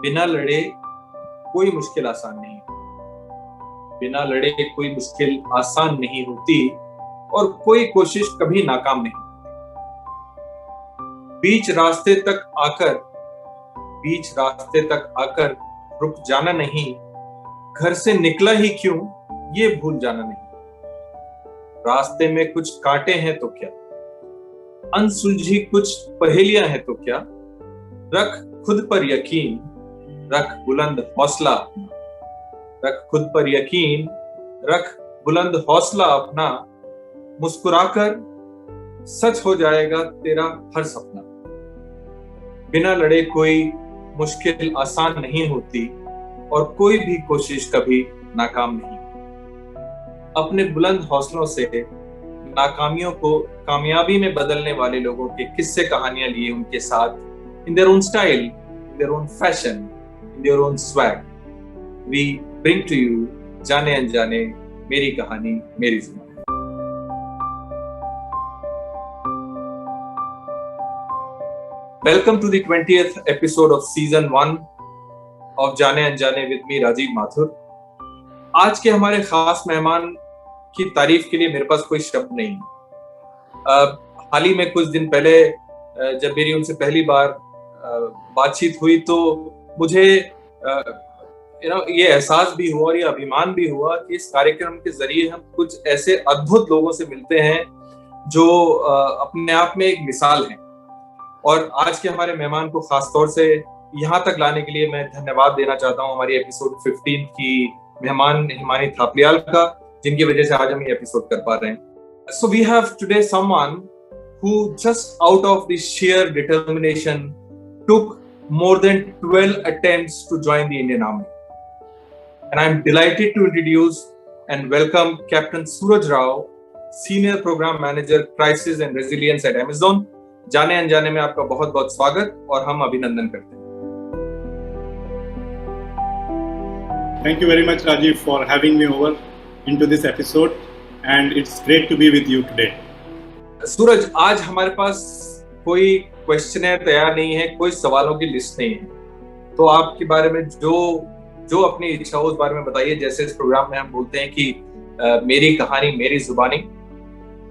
बिना लड़े कोई मुश्किल आसान नहीं। बिना लड़े कोई मुश्किल आसान नहीं होती और कोई कोशिश कभी नाकाम नहीं। बीच रास्ते तक आकर बीच रास्ते तक आकर रुक जाना नहीं, घर से निकला ही क्यों ये भूल जाना नहीं। रास्ते में कुछ कांटे हैं तो क्या, अनसुलझी कुछ पहेलियां हैं तो क्या, रख खुद पर यकीन, रख बुलंद हौसला अपना। रख खुद पर यकीन, रख बुलंद हौसला अपना। मुस्कुराकर सच हो जाएगा तेरा हर सपना। बिना लड़े कोई मुश्किल आसान नहीं होती और कोई भी कोशिश कभी नाकाम नहीं। अपने बुलंद हौसलों से नाकामियों को कामयाबी में बदलने वाले लोगों के किस्से कहानियां लिए उनके साथ, in their own style, in their own fashion, in their own swag, we bring to you जाने अनजाने मेरी कहानी मेरी जुबान। Welcome to the 20th episode of season 1 of जाने अनजाने with me राजीव माथुर। आज के हमारे खास मेहमान की तारीफ के लिए मेरे पास कोई शब्द नहीं। हाल ही में कुछ दिन पहले जब मेरी उनसे पहली बार बातचीत हुई तो मुझे ये एहसास भी हुआ और ये अभिमान भी हुआ कि इस कार्यक्रम के जरिए हम कुछ ऐसे अद्भुत लोगों से मिलते हैं जो अपने आप में एक मिसाल हैं। और आज के हमारे मेहमान को खास तौर से यहाँ तक लाने के लिए मैं धन्यवाद देना चाहता हूँ हमारी एपिसोड 15 की मेहमान हिमानी थापलियाल का, जिनकी वजह से आज हम ये एपिसोड कर पा रहे हैं। So we have today someone who just out of the sheer determination took more than 12 attempts to join the Indian Army. And I'm delighted to introduce and welcome Captain Suraj Rao, Senior Program Manager, Crisis and Resilience at Amazon. जाने अनजाने में आपका बहुत बहुत स्वागत और हम अभिनंदन करते हैं। Thank you very much, Rajiv, for having me over into this episode, and it's great to be with you today. सूरज, आज हमारे पास कोई क्वेश्चनर तैयार नहीं है, कोई सवालों की लिस्ट नहीं है, तो आपके बारे में जो अपनी इच्छा हो उस बारे में बताइए। जैसे इस प्रोग्राम में हम बोलते हैं कि मेरी कहानी मेरी जुबानी,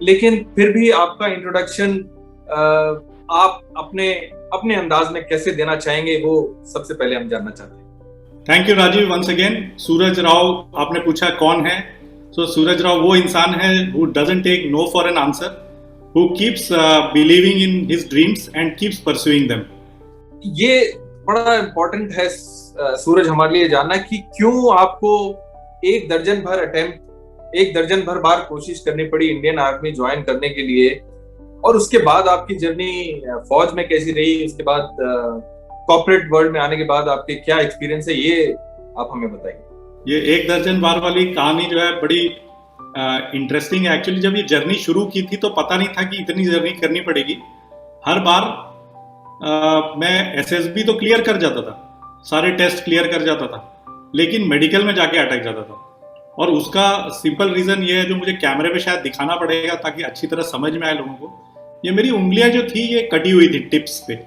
लेकिन फिर भी आपका इंट्रोडक्शन आप अपने अंदाज में कैसे देना चाहेंगे वो सबसे पहले हम जानना चाहते हैं। Thank you Rajeev, once again. Suraj Rao आपने पूछा कौन है, तो सूरज राव वो इंसान है who doesn't take no for an answer, who keeps believing in his dreams and keeps pursuing them. ये बड़ा इम्पोर्टेंट है सूरज हमारे लिए जानना कि क्यों आपको एक दर्जन भर बार कोशिश करनी पड़ी इंडियन आर्मी ज्वाइन करने के लिए, और उसके बाद आपकी जर्नी फौज में कैसी रही, उसके बाद कॉर्पोरेट वर्ल्ड में आने के बाद आपके क्या एक्सपीरियंस है, ये आप हमें बताइए। ये एक दर्जन बार वाली कहानी जो है बड़ी इंटरेस्टिंग है। एक्चुअली जब ये जर्नी शुरू की थी तो पता नहीं था कि इतनी जर्नी करनी पड़ेगी। हर बार मैं एसएसबी तो क्लियर कर जाता था, सारे टेस्ट क्लियर कर जाता था, लेकिन मेडिकल में जाके अटक जाता था। और उसका सिंपल रीजन ये है, जो मुझे कैमरे पे शायद दिखाना पड़ेगा ताकि अच्छी तरह समझ में आए लोगों को। ये मेरी उंगलियां जो थी ये कटी हुई थी टिप्स पे,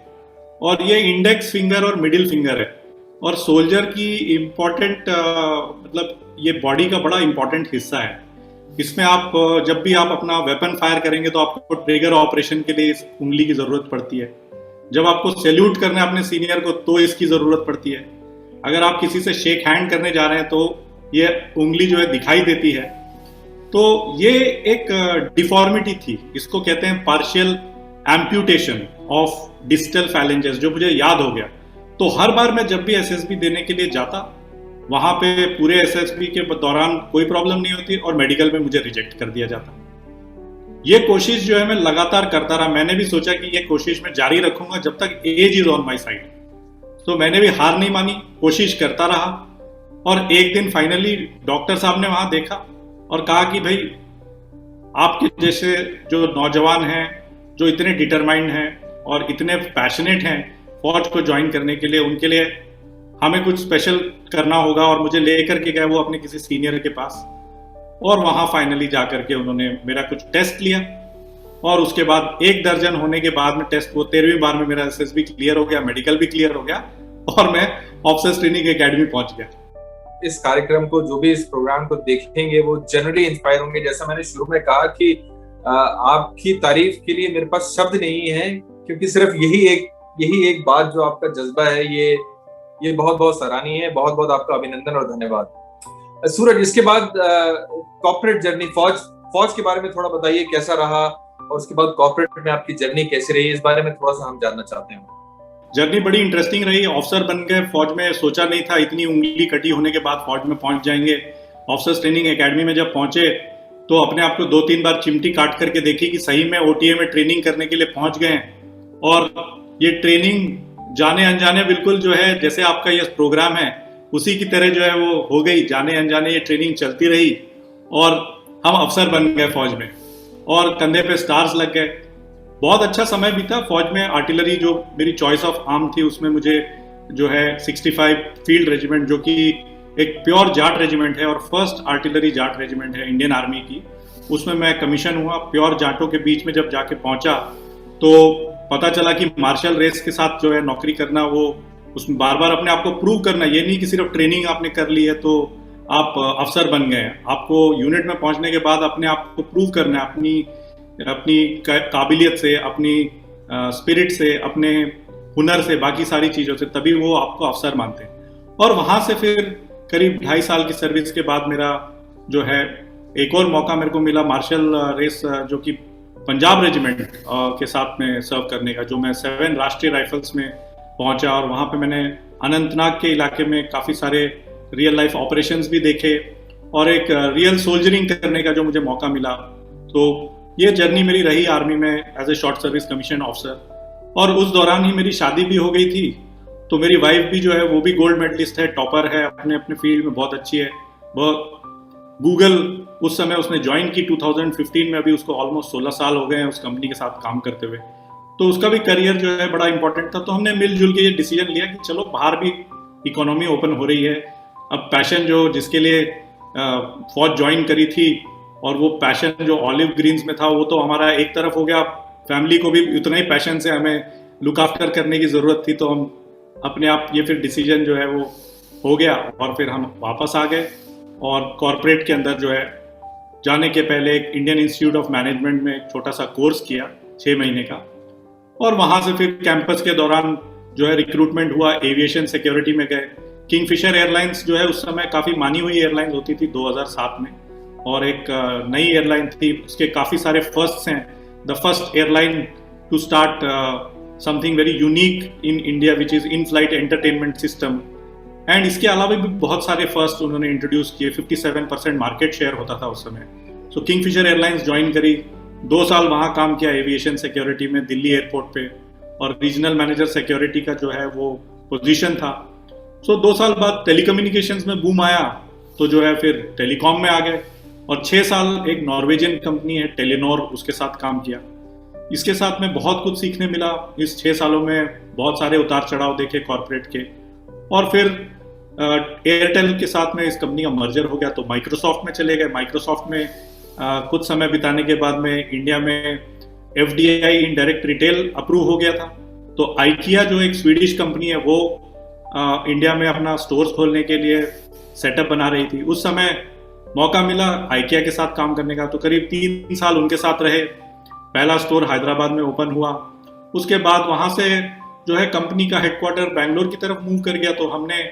और ये इंडेक्स फिंगर और मिडिल फिंगर है। और सोल्जर की इम्पोर्टेंट मतलब ये बॉडी का बड़ा इंपॉर्टेंट हिस्सा है। इसमें आप जब भी आप अपना वेपन फायर करेंगे तो आपको ट्रिगर ऑपरेशन के लिए इस उंगली की ज़रूरत पड़ती है। जब आपको सैल्यूट करना है अपने सीनियर को तो इसकी ज़रूरत पड़ती है। अगर आप किसी से शेक हैंड करने जा रहे हैं तो ये उंगली जो है दिखाई देती है। तो ये एक डिफॉर्मिटी थी, इसको कहते हैं partial amputation of distal phalanges, जो मुझे याद हो गया। तो हर बार मैं जब भी एसएसबी देने के लिए जाता, वहां पे पूरे एसएसबी के दौरान कोई प्रॉब्लम नहीं होती और मेडिकल में मुझे रिजेक्ट कर दिया जाता। ये कोशिश जो है मैं लगातार करता रहा। मैंने भी सोचा कि ये कोशिश मैं जारी रखूंगा जब तक age is on my side. तो मैंने भी हार नहीं मानी, कोशिश करता रहा। और एक दिन फाइनली डॉक्टर साहब ने वहां देखा और कहा कि भाई आपके जैसे जो नौजवान हैं, जो इतने डिटरमाइंड हैं और इतने पैशनेट हैं फौज को ज्वाइन करने के लिए, उनके लिए हमें कुछ स्पेशल करना होगा। और मुझे लेकर के गए वो अपने किसी सीनियर के पास, और वहाँ फाइनली जा करके उन्होंने मेरा कुछ टेस्ट लिया। और उसके बाद एक दर्जन होने के बाद में टेस्ट, वो 13वीं बार में मेरा एसएसबी क्लियर हो गया, मेडिकल भी क्लियर हो गया, और मैं ऑफिसर्स ट्रेनिंग एकेडमी पहुंच गया। इस कार्यक्रम को, जो भी इस प्रोग्राम को देखेंगे, वो जनरली इंस्पायर होंगे। जैसा मैंने शुरू में कहा कि आपकी तारीफ के लिए मेरे पास शब्द नहीं है, क्योंकि सिर्फ यही एक बात जो आपका जज्बा है, ये बहुत बहुत सराहनीय है। बहुत बहुत आपका अभिनंदन और धन्यवाद। सूरज, इसके बाद कॉर्पोरेट जर्नी, फौज के बारे में थोड़ा बताइए, कैसा रहा, और उसके बाद कॉर्पोरेट में आपकी जर्नी कैसी रही, इस बारे में थोड़ा सा हम जानना चाहते हैं। जर्नी बड़ी इंटरेस्टिंग रही। ऑफिसर बन गए फौज में, सोचा नहीं था इतनी उंगली कटी होने के बाद फौज में पहुंच जाएंगे। ऑफिसर्स ट्रेनिंग एकेडमी में जब पहुंचे तो अपने आप को 2-3 बार चिमटी काट करके देखी कि सही में ओटीए में ट्रेनिंग करने के लिए पहुंच गए। और ये ट्रेनिंग जाने अनजाने बिल्कुल जो है, जैसे आपका ये प्रोग्राम है उसी की तरह जो है वो हो गई। जाने अनजाने ये ट्रेनिंग चलती रही और हम अफसर बन गए फौज में, और कंधे पे स्टार्स लग गए। बहुत अच्छा समय बीता फौज में। आर्टिलरी जो मेरी चॉइस ऑफ आर्म थी, उसमें मुझे जो है 65 फील्ड रेजिमेंट, जो कि एक प्योर जाट रेजिमेंट है और फर्स्ट आर्टिलरी जाट रेजिमेंट है इंडियन आर्मी की, उसमें मैं कमीशन हुआ। प्योर जाटों के बीच में जब जाके पहुंचा तो पता चला कि मार्शल रेस के साथ जो है नौकरी करना, वो उसमें बार बार अपने आप को प्रूव करना, ये नहीं कि सिर्फ ट्रेनिंग आपने कर ली है तो आप अफसर बन गए। आपको यूनिट में पहुंचने के बाद अपने आप को प्रूव करना है, अपनी काबिलियत से, अपनी स्पिरिट से, अपने हुनर से, बाकी सारी चीज़ों से, तभी वो आपको अफसर मानते हैं। और वहाँ से फिर करीब 2.5 साल की सर्विस के बाद मेरा जो है एक और मौका मेरे को मिला मार्शल रेस, जो कि पंजाब रेजिमेंट के साथ में सर्व करने का, जो मैं 7 राष्ट्रीय राइफल्स में पहुंचा। और वहाँ पे मैंने अनंतनाग के इलाके में काफ़ी सारे रियल लाइफ ऑपरेशंस भी देखे और एक रियल सोल्जरिंग करने का जो मुझे मौका मिला। तो ये जर्नी मेरी रही आर्मी में as a short service commission officer. और उस दौरान ही मेरी शादी भी हो गई थी। तो मेरी वाइफ भी जो है वो भी गोल्ड मेडलिस्ट है, टॉपर है, अपने अपने फील्ड में बहुत अच्छी है। वह गूगल उस समय उसने ज्वाइन की 2015 में, अभी उसको ऑलमोस्ट 16 साल हो गए हैं उस कंपनी के साथ काम करते हुए। तो उसका भी करियर जो है बड़ा इंपॉर्टेंट था। तो हमने मिलजुल के ये डिसीजन लिया कि चलो, बाहर भी इकोनॉमी ओपन हो रही है। अब पैशन जो जिसके लिए फौज ज्वाइन करी थी, और वो पैशन जो ऑलिव ग्रीन्स में था, वो तो हमारा एक तरफ हो गया। फैमिली को भी उतना ही पैशन से हमें लुक आफ्टर करने की ज़रूरत थी। तो हम अपने आप ये फिर डिसीजन जो है वो हो गया, और फिर हम वापस आ गए। और कॉर्पोरेट के अंदर जो है जाने के पहले एक इंडियन इंस्टीट्यूट ऑफ मैनेजमेंट में एक छोटा सा कोर्स किया 6 महीने का। और वहाँ से फिर कैंपस के दौरान जो है रिक्रूटमेंट हुआ, एविएशन सिक्योरिटी में गए। किंगफिशर एयरलाइंस जो है उस समय काफ़ी मानी हुई एयरलाइन होती थी 2007 में, और एक नई एयरलाइन थी, उसके काफ़ी सारे फर्स्ट्स हैं। The first airline to start something very unique in India which is in flight entertainment system. And इसके अलावा भी बहुत सारे फर्स्ट उन्होंने इंट्रोड्यूस किए। 57% मार्केट शेयर होता था उस समय। सो किंगफिशर एयरलाइंस ज्वाइन करी, 2 साल वहाँ काम किया एविएशन सिक्योरिटी में दिल्ली एयरपोर्ट पे, और रीजनल मैनेजर सिक्योरिटी का जो है वो पोजीशन था। सो 2 साल बाद टेलीकम्युनिकेशंस में बूम आया, तो जो है फिर टेलीकॉम में आ गए। और 6 साल एक नॉर्वेजियन कंपनी है टेलीनॉर, उसके साथ काम किया। इसके साथ में बहुत कुछ सीखने मिला। इस 6 सालों में बहुत सारे उतार चढ़ाव देखे कॉर्पोरेट के। और फिर एयरटेल के साथ में इस कंपनी का मर्जर हो गया, तो माइक्रोसॉफ्ट में चले गए। माइक्रोसॉफ्ट में कुछ समय बिताने के बाद में इंडिया में FDI in direct retail approve हो गया था। तो आइकिया जो एक स्वीडिश कंपनी है, वो इंडिया में अपना स्टोर्स खोलने के लिए सेटअप बना रही थी। उस समय मौका मिला आइकिया के साथ काम करने का, तो करीब 3 साल उनके साथ रहे। पहला स्टोर हैदराबाद में ओपन हुआ। उसके बाद वहाँ से जो है कंपनी का हेडक्वार्टर बैंगलोर की तरफ मूव कर गया। तो हमने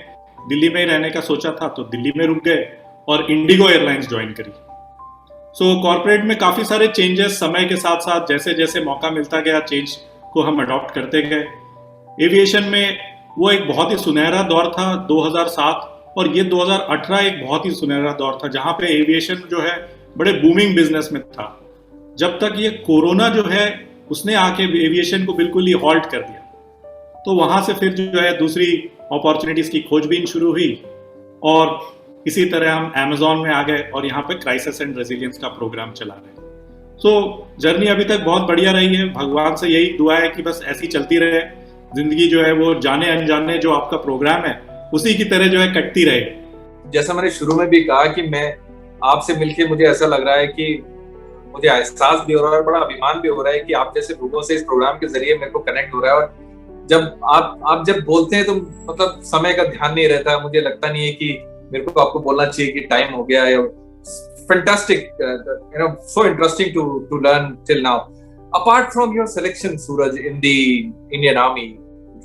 दिल्ली में ही रहने का सोचा था, तो दिल्ली में रुक गए और इंडिगो एयरलाइंस ज्वाइन करी। सो कॉर्पोरेट में काफ़ी सारे चेंजेस समय के साथ साथ, जैसे जैसे मौका मिलता गया, चेंज को हम अडॉप्ट करते गए। एविएशन में वो एक बहुत ही सुनहरा दौर था 2007, और ये 2018 एक बहुत ही सुनहरा दौर था, जहाँ पे एविएशन जो है बड़े बूमिंग बिजनेस में था। जब तक ये कोरोना जो है उसने आके एविएशन को बिल्कुल ही हॉल्ट कर दिया। तो वहाँ से फिर जो है दूसरी अपॉर्चुनिटीज़ की खोजबीन शुरू हुई, और इसी तरह हम अमेजोन में आ गए और यहाँ पे क्राइसिस एंड रेजिलियंस का प्रोग्राम चला रहे हैं। सो जर्नी अभी तक बहुत बढ़िया रही है। भगवान से यही दुआ है कि बस ऐसी चलती रहे, जिंदगी जो है वो जाने अनजाने जो आपका प्रोग्राम है उसी की तरह जो है कटती रहे। जैसा मैंने शुरू में भी कहा कि मैं आपसे मिलके मुझे ऐसा लग रहा है कि मुझे एहसास भी हो रहा है और बड़ा अभिमान भी हो रहा है कि आप जैसे लोगों से इस प्रोग्राम के जरिए मेरे को कनेक्ट हो रहा है। और जब आप जब बोलते हैं तो मतलब समय का ध्यान नहीं रहता है, मुझे लगता नहीं है कि मेरे को आपको बोलना चाहिए कि टाइम हो गया है। Fantastic, so interesting to learn till now. Apart from your selection, Suraj, in the Indian Army,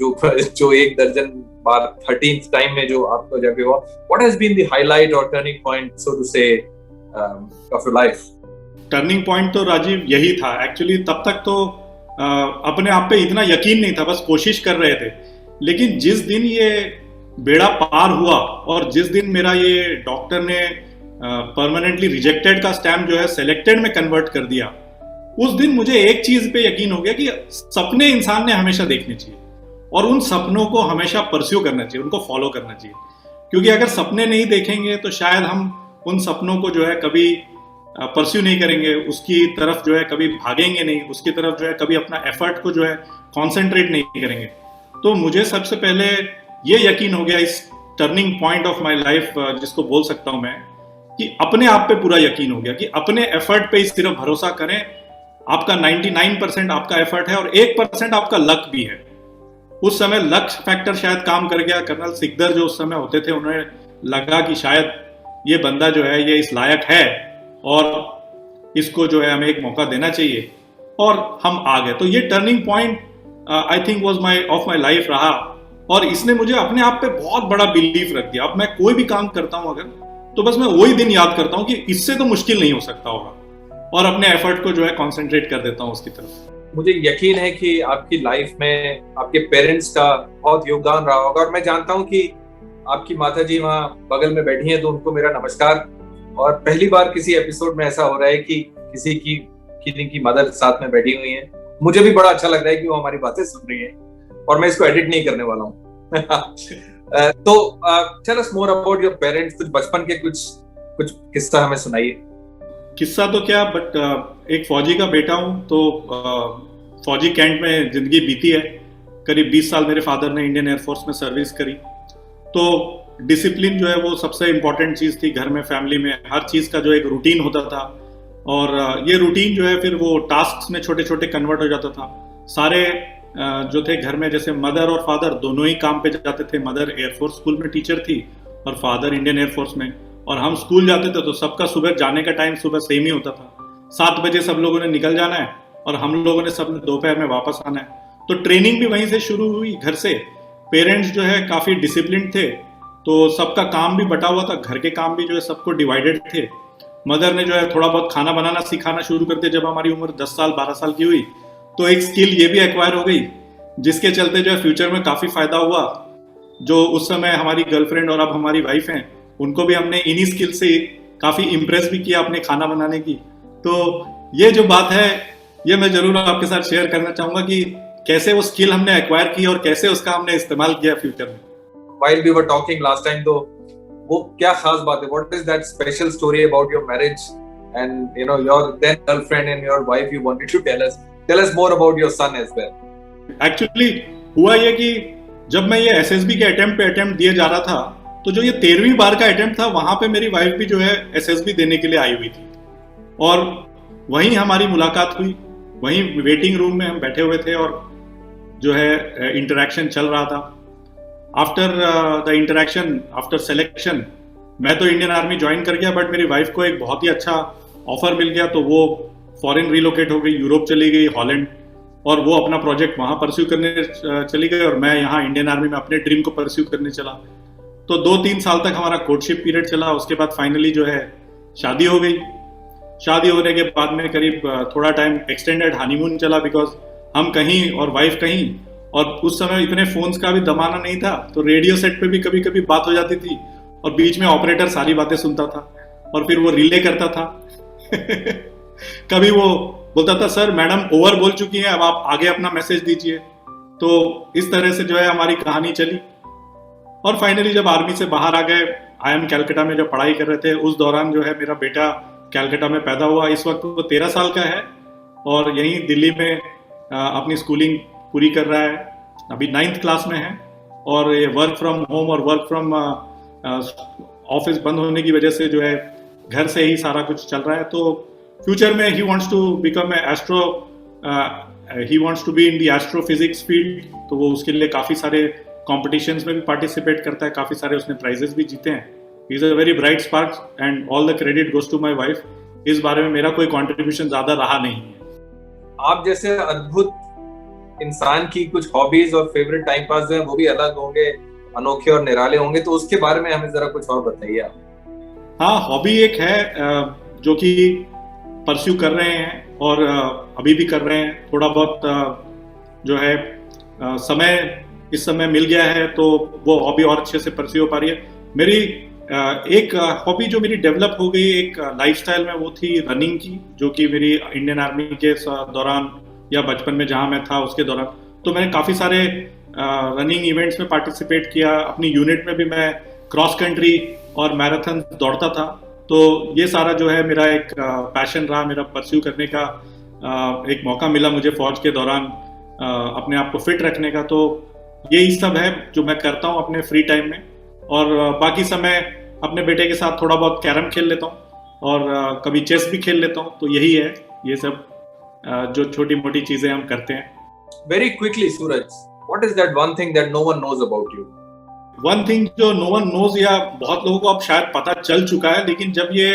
जो एक दर्जन बार 13th टाइम में जो आपको जगह हुआ, what has been the highlight or turning point, so to say, of your life? Turning point तो राजीव यही था एक्चुअली। तब तक तो अपने आप पे इतना यकीन नहीं था, बस कोशिश कर रहे थे। लेकिन जिस दिन ये बेड़ा पार हुआ और जिस दिन मेरा ये डॉक्टर ने परमानेंटली रिजेक्टेड का स्टैम्प जो है सेलेक्टेड में कन्वर्ट कर दिया, उस दिन मुझे एक चीज पे यकीन हो गया कि सपने इंसान ने हमेशा देखने चाहिए और उन सपनों को हमेशा परस्यू करना चाहिए, उनको फॉलो करना चाहिए। क्योंकि अगर सपने नहीं देखेंगे तो शायद हम उन सपनों को जो है कभी परस्यू नहीं करेंगे, उसकी तरफ जो है कभी भागेंगे नहीं, उसकी तरफ जो है कभी अपना एफर्ट को जो है कॉन्सेंट्रेट नहीं करेंगे। तो मुझे सबसे पहले ये यकीन हो गया इस turning point of my life, जिसको बोल सकता हूं मैं, कि अपने आप पे पूरा यकीन हो गया कि अपने एफर्ट पे सिर्फ भरोसा करें। आपका 99% आपका एफर्ट है और 1% आपका लक भी है। उस समय लक फैक्टर शायद काम कर गया। कर्नल सिकदर जो उस समय होते थे, उन्हें लगा कि शायद ये बंदा जो है ये इस लायक है और इसको जो है हमें एक मौका देना चाहिए, और हम आ गए। तो ये turning point I think was of my life रहा, और इसने मुझे अपने आप पे बहुत बड़ा बिलीफ रख दिया। अब मैं कोई भी काम करता हूं अगर, तो बस मैं वही दिन याद करता हूं कि इससे तो मुश्किल नहीं हो सकता होगा, और अपने एफर्ट को जो है कॉन्सेंट्रेट कर देता हूं उसकी तरफ। मुझे यकीन है कि आपकी लाइफ में आपके पेरेंट्स का बहुत योगदान रहा होगा, और मैं जानता हूं कि आपकी माता जी वहाँ बगल में बैठी हैं, तो उनको मेरा नमस्कार। और पहली बार किसी एपिसोड में ऐसा हो रहा है कि किसी की मदर साथ में बैठी हुई है। मुझे भी बड़ा अच्छा लग रहा है कि वो हमारी बातें सुन रही है, और मैं इसको एडिट नहीं करने वाला हूँ। तो tell us more about your parents. कुछ बचपन के कुछ किस्सा हमें सुनाइए। किस्सा तो क्या, बट एक फौजी का बेटा हूँ, तो फौजी कैंट में जिंदगी बीती है। करीब 20 साल मेरे फादर ने इंडियन एयरफोर्स में सर्विस करी। तो डिसिप्लिन जो है वो सबसे इम्पोर्टेंट चीज़ थी घर में, फैमिली में। हर चीज़ का जो एक रूटीन होता था, और ये रूटीन जो है फिर वो टास्क में छोटे छोटे कन्वर्ट हो जाता था। सारे जो थे घर में, जैसे मदर और फादर दोनों ही काम पे जाते थे। मदर एयरफोर्स स्कूल में टीचर थी और फादर इंडियन एयरफोर्स में, और हम स्कूल जाते थे तो सबका सुबह जाने का टाइम सुबह सेम ही होता था। 7 बजे सब लोगों ने निकल जाना है और हम लोगों ने सब दोपहर में वापस आना है। तो ट्रेनिंग भी वहीं से शुरू हुई, घर से। पेरेंट्स जो है काफ़ी डिसिप्लिन थे, तो सबका काम भी बटा हुआ था, घर के काम भी जो है सबको डिवाइडेड थे। मदर ने जो है थोड़ा बहुत खाना बनाना सिखाना शुरू कर दिया जब हमारी उम्र 10 साल 12 साल की हुई। तो एक स्किल ये भी एक्वायर हो गई, जिसके चलते जो है फ्यूचर में काफ़ी फायदा हुआ। जो उस समय हमारी गर्लफ्रेंड और अब हमारी वाइफ हैं, उनको भी हमने इन्हीं स्किल से काफ़ी इम्प्रेस भी किया अपने खाना बनाने की। तो ये जो बात है, ये मैं जरूर आपके साथ शेयर करना चाहूँगा कि कैसे वो स्किल हमने एक्वायर की और कैसे उसका हमने इस्तेमाल किया फ्यूचर में। While we were talking last time, तो वो क्या खास बात है? What is that special story about your marriage and your then girlfriend and your wife you wanted to tell us? Tell us more about your son as well. Actually हुआ ये कि जब मैं ये SSB के अटेम्प्ट दिए जा रहा था, तो जो ये 13वीं बार का अटेम्प्ट था, वहां पे मेरी वाइफ भी जो है SSB देने के लिए आई हुई थी, और वहीं हमारी मुलाकात हुई। वहीं वेटिंग रूम में हम बैठे हुए थे और जो है इंटरेक्शन चल रहा था। After the interaction, after selection, मैं तो इंडियन आर्मी ज्वाइन कर गया, बट मेरी वाइफ को एक बहुत ही अच्छा ऑफर मिल गया। तो वो फॉरेन रिलोकेट हो गई, यूरोप चली गई, हॉलैंड, और वो अपना प्रोजेक्ट वहाँ परस्यू करने चली गई, और मैं यहाँ इंडियन आर्मी में अपने ड्रीम को परस्यू करने चला। तो 2-3 साल तक हमारा कोर्टशिप पीरियड चला। उसके बाद फाइनली जो है शादी हो गई। शादी होने के बाद में करीब थोड़ा टाइम एक्सटेंडेड हनीमून चला, बिकॉज हम कहीं और वाइफ कहीं, और उस समय इतने फोन्स का भी जमाना नहीं था, तो रेडियो सेट पे भी कभी कभी बात हो जाती थी, और बीच में ऑपरेटर सारी बातें सुनता था और फिर वो रिले करता था। कभी वो बोलता था, सर मैडम ओवर बोल चुकी हैं, अब आप आगे अपना मैसेज दीजिए। तो इस तरह से जो है हमारी कहानी चली, और फाइनली जब आर्मी से बाहर आ गए, IIM कैलकाटा में जो पढ़ाई कर रहे थे, उस दौरान जो है मेरा बेटा कैलकाटा में पैदा हुआ। इस वक्त वो 13 साल का है और यहीं दिल्ली में अपनी स्कूलिंग पूरी कर रहा है। अभी 9th क्लास में है, और ये वर्क फ्रॉम होम और वर्क फ्रॉम ऑफिस बंद होने की वजह से जो है घर से ही सारा कुछ चल रहा है। तो फ्यूचर में he wants to become a he wants to be in the astrophysics field, तो वो उसके लिए काफ़ी सारे कॉम्पिटिशन्स में भी पार्टिसिपेट करता है, काफ़ी सारे उसने प्राइजेस भी जीते हैं. He is a very bright spark and all the credit goes to my wife. इस बारे में मेरा कोई कॉन्ट्रीब्यूशन ज़्यादा रहा नहीं है. आप जैसे अद्भुत इंसान की कुछ हॉबीज और फेवरेट टाइम पास जो है वो भी अलग होंगे, अनोखे और निराले होंगे, तो उसके बारे में हमें जरा कुछ और बताइए आप. हाँ, हॉबी एक है जो कि परस्यू कर रहे हैं और अभी भी कर रहे हैं. थोड़ा बहुत जो है समय इस समय मिल गया है तो वो हॉबी और अच्छे से परस्यू हो पा रही है. मेरी एक हॉबी जो मेरी डेवलप हो गई एक लाइफस्टाइल में, वो थी रनिंग की, जो कि मेरी इंडियन आर्मी के दौरान या बचपन में जहाँ मैं था उसके दौरान. तो मैंने काफ़ी सारे रनिंग इवेंट्स में पार्टिसिपेट किया. अपनी यूनिट में भी मैं क्रॉस कंट्री और मैराथन दौड़ता था. तो ये सारा जो है मेरा एक पैशन रहा, मेरा परस्यू करने का एक मौका मिला मुझे फौज के दौरान अपने आप को फिट रखने का. तो यही सब है जो मैं करता हूँ अपने फ्री टाइम में. और बाकी समय अपने बेटे के साथ थोड़ा बहुत कैरम खेल लेता हूँ और कभी चेस भी खेल लेता हूँ. तो यही है, ये सब जो छोटी मोटी चीजें हम करते हैं. Very quickly, Suraj, what is that one thing that no one knows about you? One thing जो नो वन नोज, या बहुत लोगों को अब शायद पता चल चुका है, लेकिन जब ये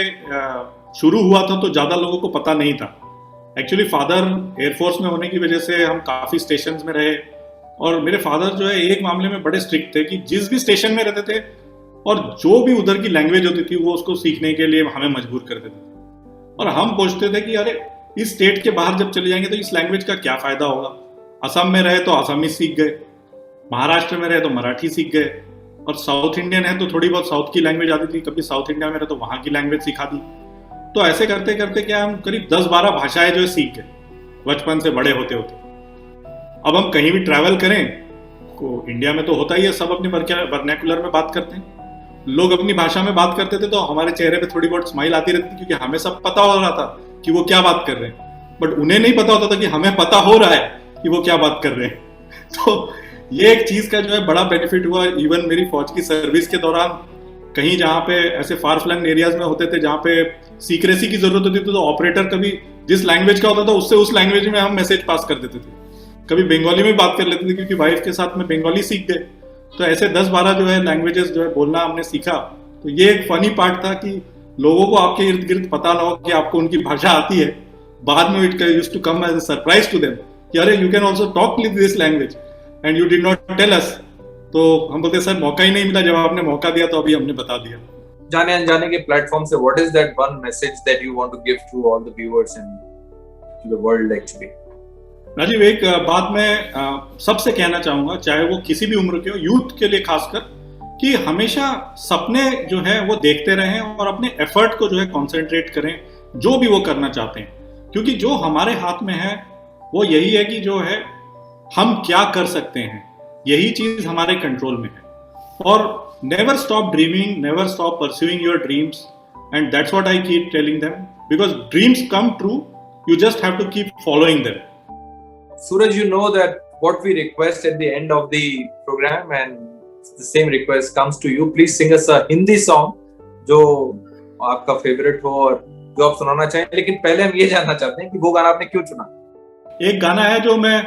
शुरू हुआ था तो ज़्यादा लोगों को पता नहीं था. एक्चुअली फादर एयरफोर्स में होने की वजह से हम काफ़ी स्टेशन में रहे. और मेरे फादर जो है एक मामले में बड़े स्ट्रिक्ट थे कि जिस भी स्टेशन में रहते थे और जो भी उधर की लैंग्वेज होती थी वो उसको सीखने के लिए हमें मजबूर करते थे. और हम पूछते थे कि अरे इस स्टेट के बाहर जब चले जाएंगे तो इस लैंग्वेज का क्या फ़ायदा होगा. असम में रहे तो आसामी सीख गए, महाराष्ट्र में रहे तो मराठी सीख गए, और साउथ इंडियन है तो थोड़ी बहुत साउथ की लैंग्वेज आती थी. कभी साउथ इंडिया में रहे तो वहाँ की लैंग्वेज सिखा दी. तो ऐसे करते करते क्या हम करीब 10-12 भाषाएं जो है सीख गए बचपन से बड़े होते होते. अब हम कहीं भी ट्रैवल करें को इंडिया में तो होता ही है, सब अपनी वर्नैकुलर में बात करते हैं. लोग अपनी भाषा में बात करते थे तो हमारे चेहरे पे थोड़ी बहुत स्माइल आती रहती थी, क्योंकि हमें सब पता हो रहा था कि वो क्या बात कर रहे हैं. बट उन्हें नहीं पता होता था कि हमें पता हो रहा है कि वो क्या बात कर रहे हैं. तो ये एक चीज का जो है बड़ा बेनिफिट हुआ. इवन मेरी फौज की सर्विस के दौरान कहीं जहाँ पे ऐसे फार फ्लंग एरियाज में होते थे जहाँ पे सीक्रेसी की जरूरत होती थी, तो ऑपरेटर कभी जिस लैंग्वेज का होता था उससे उस लैंग्वेज में हम मैसेज पास कर देते थे. कभी बंगाली में बात कर लेते थे क्योंकि वाइफ के साथ में बंगाली सीख गए. तो ऐसे 10-12 जो है लैंग्वेजेस जो है बोलना हमने सीखा. तो ये एक फनी पार्ट था कि लोगों को आपके इर्द गिर्द पता ना हो कि आपको उनकी भाषा आती है. बाद में it used to come as a surprise to them कि अरे you can also talk with this language and you did not tell us. तो हम बोलते सर मौका ही नहीं मिला, जब आपने मौका दिया तो अभी हमने बता दिया. जाने अनजाने के प्लेटफॉर्म से what is that one message that you want to give to all the viewers and to the world actually? Rajiv, एक बात मैं सबसे कहना चाहूंगा, चाहे वो किसी भी उम्र के हो, यूथ के लिए खासकर, कि हमेशा सपने जो है वो देखते रहें और अपने एफर्ट को जो है कंसंट्रेट करें जो भी वो करना चाहते हैं. क्योंकि जो हमारे हाथ में है वो यही है कि जो है हम क्या कर सकते हैं, यही चीज हमारे कंट्रोल में है. और never stop dreaming, never stop pursuing your dreams, and that's what I keep telling them, because dreams come true, you just have to keep following them. Suraj, you know that what we request at the end of the program, and the same request comes to you. Please sing us a Hindi song जो आपका favourite हो और जो आप सुनाना चाहें. लेकिन पहले हम ये जानना चाहते हैं कि वो गाना आपने क्यों चुना? एक गाना है जो मैं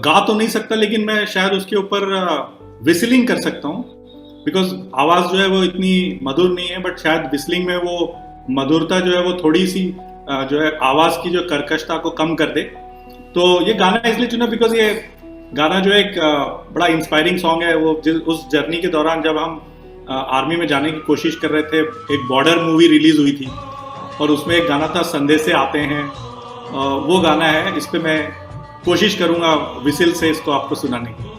गा तो नहीं सकता, लेकिन मैं शायद उसके ऊपर विसलिंग कर सकता हूँ, बिकॉज आवाज जो है वो इतनी मधुर नहीं है, बट शायद विसलिंग में वो मधुरता जो है वो थोड़ी सी जो है आवाज की जो कर्कशता को कम कर दे. तो ये गाना इसलिए चुना बिकॉज ये गाना जो एक बड़ा इंस्पायरिंग सॉन्ग है. वो उस जर्नी के दौरान जब हम आर्मी में जाने की कोशिश कर रहे थे, एक बॉर्डर मूवी रिलीज हुई थी और उसमें एक गाना था संदेशे आते हैं. वो गाना है, इस पे मैं कोशिश करूंगा विसिल से इसको आपको सुनाने की.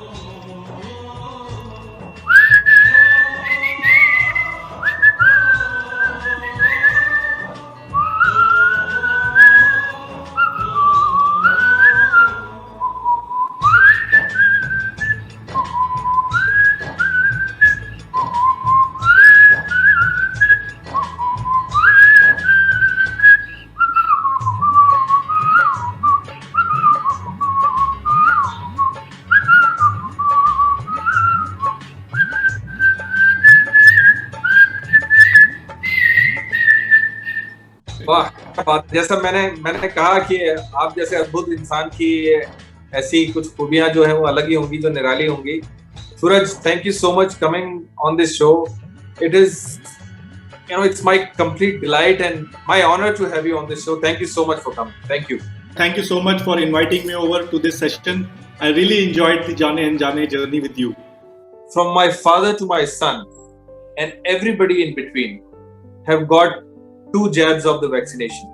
वाह, बात, जैसा मैंने कहा कि आप जैसे अद्भुत इंसान की ऐसी कुछ खूबियां जो है वो अलग ही होंगी, जो निराली होंगी। Suraj, thank you so much coming on this show. It is, it's my complete delight and my honor to have you on this show. Thank you so much for coming. Thank you. Thank you so much for inviting me over to this session. I really enjoyed the Jaane Anjane journey with you. From my father to my son and everybody in between have got 2 jabs of the vaccination.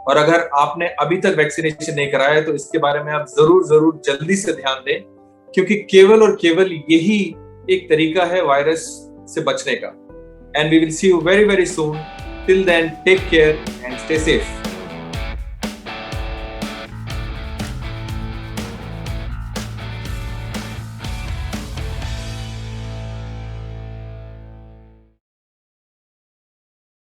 और अगर आपने अभी तक vaccination नहीं कराया है तो इसके बारे में आप जरूर जल्दी से ध्यान दें, क्योंकि केवल और केवल यही एक तरीका है वायरस से बचने का. And we will see you very soon. Till then, take care and stay safe.